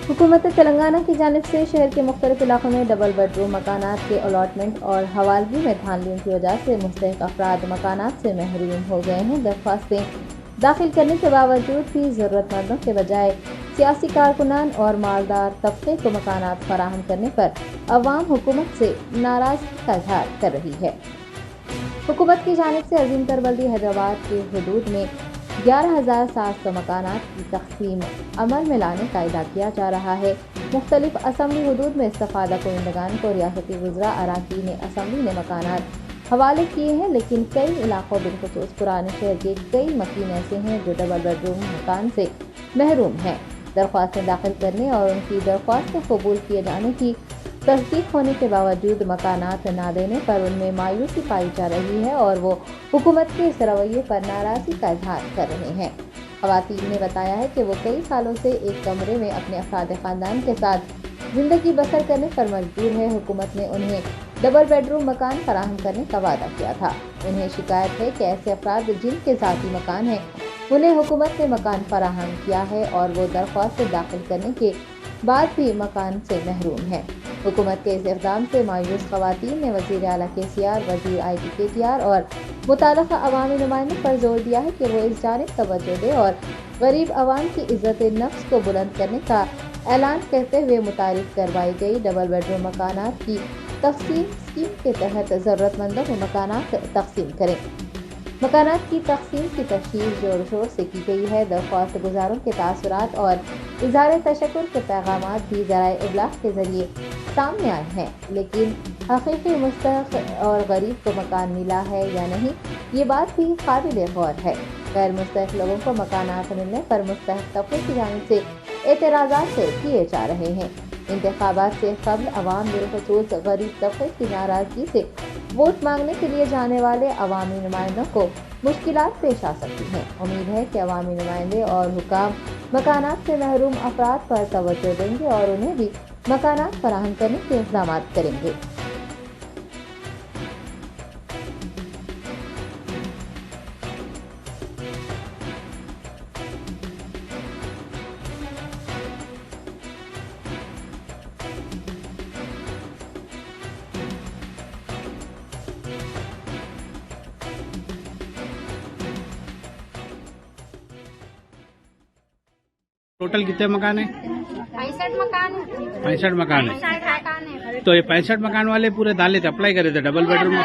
हुकूमत तेलंगाना की जानिब से शहर के मुख्तलिफ इलाकों में डबल बेडरूम मकानात के अलॉटमेंट और हवालगी में धांधलियों की वजह से मुस्तहिक अफराद मकानात से महरूम हो गए हैं। दरख्वास्तें दाखिल करने के बावजूद भी ज़रूरतमंदों के बजाय सियासी कारकुनान और मालदार तबके को मकानात फराहम करने पर अवाम हुकूमत से नाराज़गी का इजहार कर रही है। हुकूमत की जानिब से अजीम तरबल्दी हैदराबाद के हदूद में 11,700 मकानात की तक़सीम अमल में लाने का इरादा किया जा रहा है। मुख्तलिफ असम्बली हदूद में इस्तिफ़ादा कुनिंदगान को रियासती वज़रा अराकीन असम्बली ने मकानात हवाले किए हैं, लेकिन कई इलाकों बिलखुसूस पुराने शहर के कई मकीन ऐसे हैं जो डबल बेडरूम मकान से महरूम हैं। दरख्वास्तें दाखिल करने और उनकी दरख्वास्त को कबूल किए जाने की तस्दीक होने के बावजूद मकानात न देने पर उनमें मायूसी पाई जा रही है और वो हुकूमत के इस रवैये पर नाराज़गी का इजहार कर रहे हैं। ख़वातीन ने बताया है कि वो कई सालों से एक कमरे में अपने अफराद ख़ानदान के साथ ज़िंदगी बसर करने पर मजबूर है। हुकूमत ने उन्हें डबल बेडरूम मकान फराहम करने का वादा किया था। उन्हें शिकायत है कि ऐसे अफराद जिनके ज़ाती मकान है उन्हें हुकूमत ने मकान फराहम किया है और वो दरख्वास्त दाखिल करने के बाद भी मकान से महरूम है। हुकूमत के इस इक़दाम से मायूस ख़वातीन ने वज़ीर आला KCR, वज़ीर IT KTR और मुताल्लिक़ा अवामी नुमाइंदों पर जोर दिया है कि वो इस जानिब तवज्जो दें और गरीब अवाम की इज़्ज़त नफ्स को बुलंद करने का ऐलान करते हुए मुतारिफ करवाई गई डबल बेडरूम मकानात की तक़सीम स्कीम के तहत ज़रूरतमंदों में मकानात तक़सीम करें। मकानात की तक़सीम की तशहीर जोर शोर से की गई है। दरख्वास्त गुजारों के तासुरात और इज़हार तशक्कुर के पैगामात भी ज़राए इब्लाग के ज़रिए सामने आए हैं, लेकिन हकीकी मुस्तहिक़ और गरीब को मकान मिला है या नहीं, ये बात भी काबिल गौर है। गैर मुस्तहिक़ लोगों को मकानात मिलने पर मुस्तहिक़ तबके की जानिब से एतराज़ात किए जा रहे हैं। इंतखाबात से कब्ल अवाम बिलखुसूस गरीब तबके की नाराज़गी से वोट मांगने के लिए जाने वाले अवामी नुमाइंदों को मुश्किलात पेश आ सकती हैं। उम्मीद है कि अवामी नुमाइंदे और हुकाम मकानात से महरूम अफराद पर तवज्जो देंगे और उन्हें भी मकानात फराहम करने के इंतज़ाम करेंगे। टोटल कितने मकान है? 65 मकान है। 65 मकान है। 65 मकान है। तो ये 65 मकान वाले पूरे डाले थे, अप्लाई करे थे डबल बेडरूम में?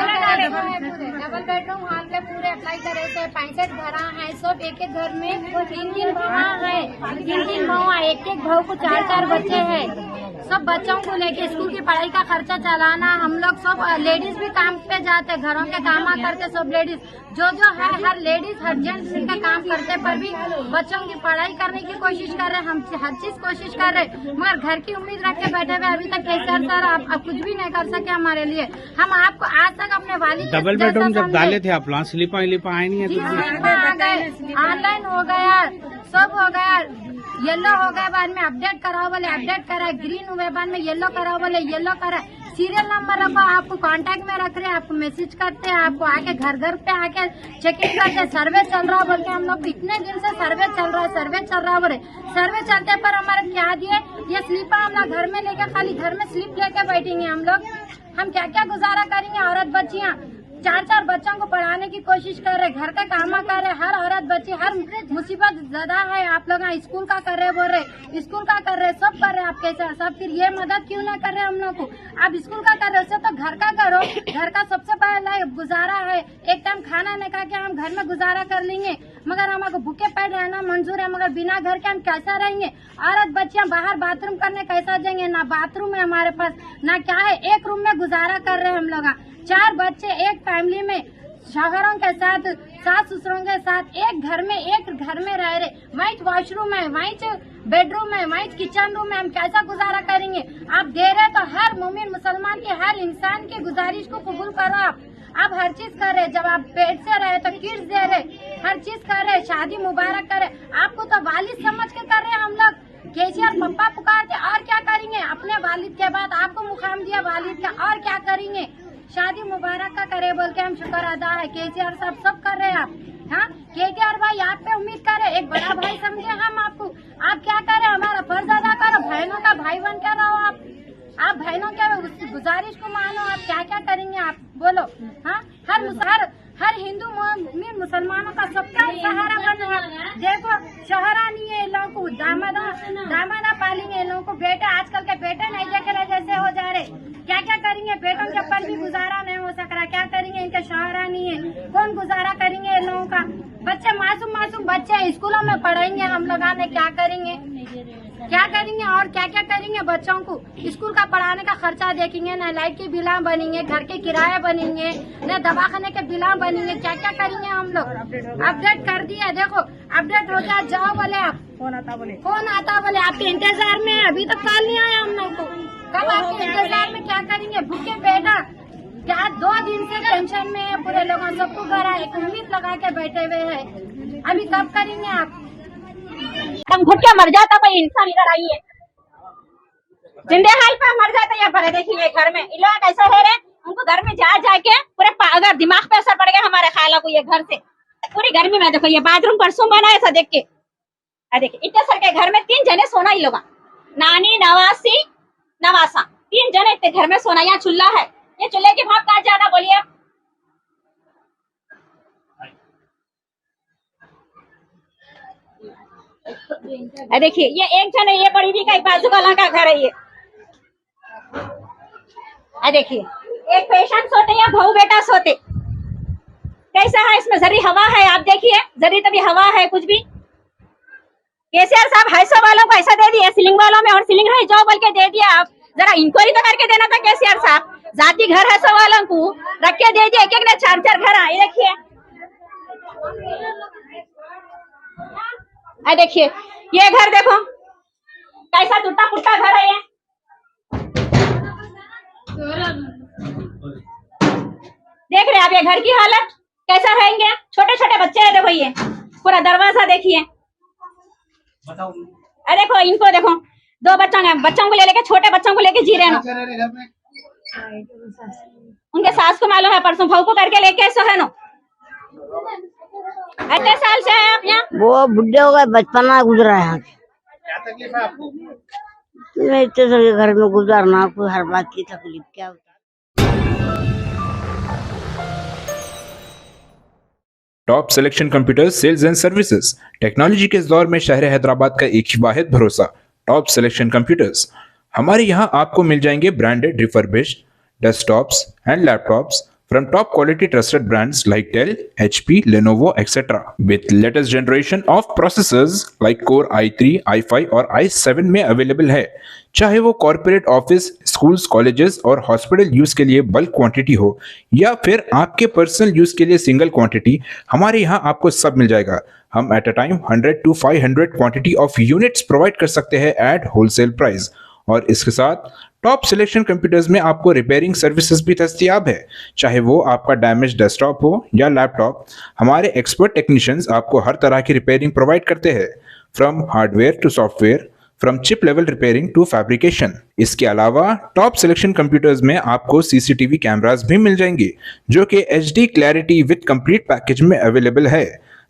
डबल बेडरूम हॉल में पूरे अप्लाई करे थे। 65 घरा है, सब एक एक घर में 3-3 बहू है, 3-3 बहू है, एक एक बहू को 4-4 बच्चे हैं। सब बच्चों को लेके स्कूल की पढ़ाई का खर्चा चलाना, हम लोग सब लेडीज भी काम पे जाते, घरों के काम करते, सब लेडीज जो है हर लेडीज हर जेंट्स का काम करते पर भी बच्चों की पढ़ाई करने की कोशिश कर रहे, हम हर चीज कोशिश कर रहे, मगर घर की उम्मीद रख के बैठे हुए अभी तक KCR सर आप कुछ भी नहीं कर सके हमारे लिए। हम आपको आज तक अपने वालिद डबल बेडरूम जब डाले थे आप वहाँ स्लीपा आए नहीं है? आ गए, ऑनलाइन हो गया, सब हो गया, येलो हो गया, बाद में अपडेट कराओ बोले अपडेट करा, ग्रीन हुए बाद में येलो कराओ बोले येलो करा, सीरियल नंबर रखो, आपको कांटेक्ट में रख रहे हैं, आपको मैसेज करते हैं, आपको आके घर घर पे आके चेकिंग करते, सर्वे चल रहा बोल के हम लोग इतने दिन से सर्वे चल रहा बोले सर्वे चलते पर हमारे क्या दिए ये स्लीपर हम लोग घर में लेके खाली घर में स्लिप लेके बैठेंगे हम क्या क्या गुजारा करेंगे। औरत बच्चियाँ 4-4 बच्चों को पढ़ाने की कोशिश कर रहे, घर का काम कर रहे, हर औरत बच्ची हर मुसीबत ज्यादा है। आप लोग स्कूल का कर रहे बोल रहे, स्कूल का कर रहे, सब कर रहे, आप कैसे सब फिर ये मदद क्यों ना कर रहे हम लोग को? आप स्कूल का कर रहे, उससे तो घर का करो, घर का सबसे पहला गुजारा है। एक टाइम खाना नहीं खा के हम घर में गुजारा कर लेंगे, मगर हमारे भूखे पेट रहना मंजूर है, मगर बिना घर के हम कैसा रहेंगे? औरत बच्चियां बाहर बाथरूम करने कैसा जाएंगे? ना बाथरूम है हमारे पास, ना क्या है, एक रूम में गुजारा कर रहे हम लोग। 4 बच्चे एक फैमिली में शौहरों के साथ सास ससुरों के साथ एक घर में रह रहे, वहीं वॉशरूम है, वहीं बेडरूम है, वहीं किचन रूम है, हम कैसा गुजारा करेंगे? आप दे रहे तो हर मोमिन मुसलमान की हर इंसान की गुजारिश को कबूल करो। आप हर चीज कर रहे, जब आप पेट से रहे तो किड्स दे रहे, हर चीज कर रहे, शादी मुबारक करे, आपको तो वालिद समझ के कर रहे हम लोग। KCR पप्पा पुकारते और क्या करेंगे? अपने वालिद के बाद आपको मुकाम दिया वालिद का, और क्या करेंगे? शादी मुबारक का करे बोल के हम शुक्र अदा है। KCR साहब सब कर रहे हैं आप, हाँ KCR भाई आप पे उम्मीद करे, एक बड़ा भाई समझे हम आपको। आप क्या करे, हमारा फर्ज अदा करो, बहनों आप बहनों के गुजारिश को मानो, आप क्या क्या करेंगे आप बोलो। हाँ, हर हिंदू मुसलमानों का सबका सहारा बनो आप। देखो शोहरा नहीं है इन लोगों को, दामादा पालेंगे इन लोगों को, बेटे आजकल के बेटे नहीं देख रहे जैसे हो जा रहे। क्या क्या करेंगे, बेटों के ऊपर भी गुजारा नहीं हो सक रहा, क्या करेंगे, इनके शोहरा नहीं है, कौन गुजारा करेंगे इन लोगों का। बच्चे मासूम बच्चे स्कूलों में पढ़ेंगे, हम लोग आने क्या करेंगे और क्या क्या करेंगे। बच्चों को स्कूल का पढ़ाने का खर्चा देखेंगे, न लाइट के बिल बनेंगे, घर के किराए बनेंगे, न दवाखाने के बिल बनेंगे, क्या क्या करेंगे हम लोग। अपडेट कर दिया, देखो अपडेट हो गया, जाओ बोले आप, कौन आता बोले आपके इंतजार में, अभी तक कॉल नहीं आया हम लोग को। कब आपके इंतजार में क्या करेंगे, भूखे बेटा क्या 2 दिन से टेंशन में है पूरे लोगों, सबको घर एक उम्मीद लगा के बैठे हुए हैं, अभी कब करेंगे आप। हम घुट के मर जाता कोई इंसान इधर आई है, जिंदे हाल पे मर जाता या भरे। देखिए घर में इन लोग कैसे रह रहे, उनको घर में जाके पूरे अगर दिमाग पे असर पड़ गया हमारे खाला को, ये घर से पूरी गर्मी में देखो ये बाथरूम परसों बना है, ऐसा देख के देखिए इतने सर के घर में 3 जने सोना, ही लोग नानी नवासा 3 जने इतने घर में सोना। यहाँ चूल्हा है, ये चूल्हे की भाप कहाँ जाना बोलिए आप। देखिए ये एक जन है, ये बड़ी भी का बाजू वाला का घर है ये। देखिए एक पेशेंट सोते या बहू बेटा सोते, कैसा है इसमें जरी हवा है, आप देखिए जरी तभी हवा है कुछ भी। केसीआर साहब हाइसो वालों को ऐसा दे दिया सीलिंग वालों में, और सीलिंग रही जाओ बोल के दे दिया। आप जरा इंक्वायरी तो करके देना था केसीआर साहब, जाति घर है सो वालों को रख के दे दिया, एक ने 4 घर आए। देखिए ये घर देखो कैसा टूटा फूटा घर है ये। देख रहे आप ये घर की हालत कैसा रहेंगे, छोटे छोटे बच्चे हैं, देखो ये पूरा दरवाजा देखिए। देखो इनको देखो 2 बच्चों को लेके छोटे बच्चों को लेके जी रहे हैं। उनके सास को मालूम है, परसों भाव को करके लेके ऐसा है नो। कितने साल से है आप यहाँ? वो बुढ़े हो गए, बचपना गुजरा है यहाँ। क्या तकलीफ है आपको? मैं इतने सारे घर में गुजारना, कोई हर बात की तकलीफ क्या होता। Top Selection Computers sales and services, technology के इस दौर में शहर हैदराबाद का एक ही वाहिद भरोसा टॉप सिलेक्शन कंप्यूटर्स। हमारे यहाँ आपको मिल जाएंगे branded refurbished desktops and laptops from top quality trusted brands like Dell, HP, Lenovo, etc. with latest generation of processors like Core i3, i5 और i7 में अवेलेबल है। चाहे वो कॉर्पोरेट ऑफिस, स्कूल्स, कॉलेजेस और हॉस्पिटल यूज के लिए bulk quantity हो या फिर आपके पर्सनल यूज के लिए सिंगल क्वांटिटी, हमारे यहाँ आपको सब मिल जाएगा। हम at a time 100 to 500 quantity of units provide कर सकते हैं एट होलसेल प्राइस। और इसके साथ टॉप सिलेक्शन कंप्यूटर्स में आपको रिपेयरिंग सर्विसेज भी दस्तियाब है। चाहे वो आपका डैमेज डेस्कटॉप हो या लैपटॉप, हमारे एक्सपर्ट टेक्नीशियंस आपको हर तरह की रिपेयरिंग प्रोवाइड करते हैं, from hardware to software, from chip level repairing to fabrication. इसके अलावा टॉप सिलेक्शन कंप्यूटर्स में आपको सीसीटीवी कैमरास भी मिल जाएंगे जो कि HD clarity with complete package में अवेलेबल है,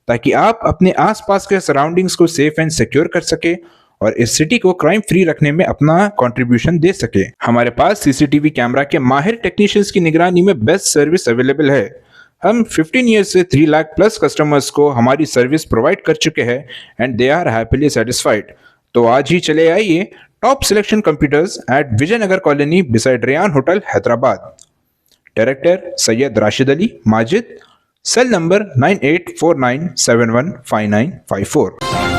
ताकि आप अपने आसपास के सराउंडिंग्स को सेफ एंड सिक्योर कर सके और इस सिटी को क्राइम फ्री रखने में अपना कंट्रीब्यूशन दे सके। हमारे पास सीसीटीवी कैमरा के माहिर टेक्नीशियंस की निगरानी में बेस्ट सर्विस अवेलेबल है। हम 15 ईयर्स से 3 लाख प्लस कस्टमर्स को हमारी सर्विस प्रोवाइड कर चुके हैं and they are happily satisfied. तो आज ही चले आइए Top Selection Computers at Vijayanagar colony beside Rayan hotel Hyderabad. Director Syed Rashid Ali Majid, cell number 9849715954।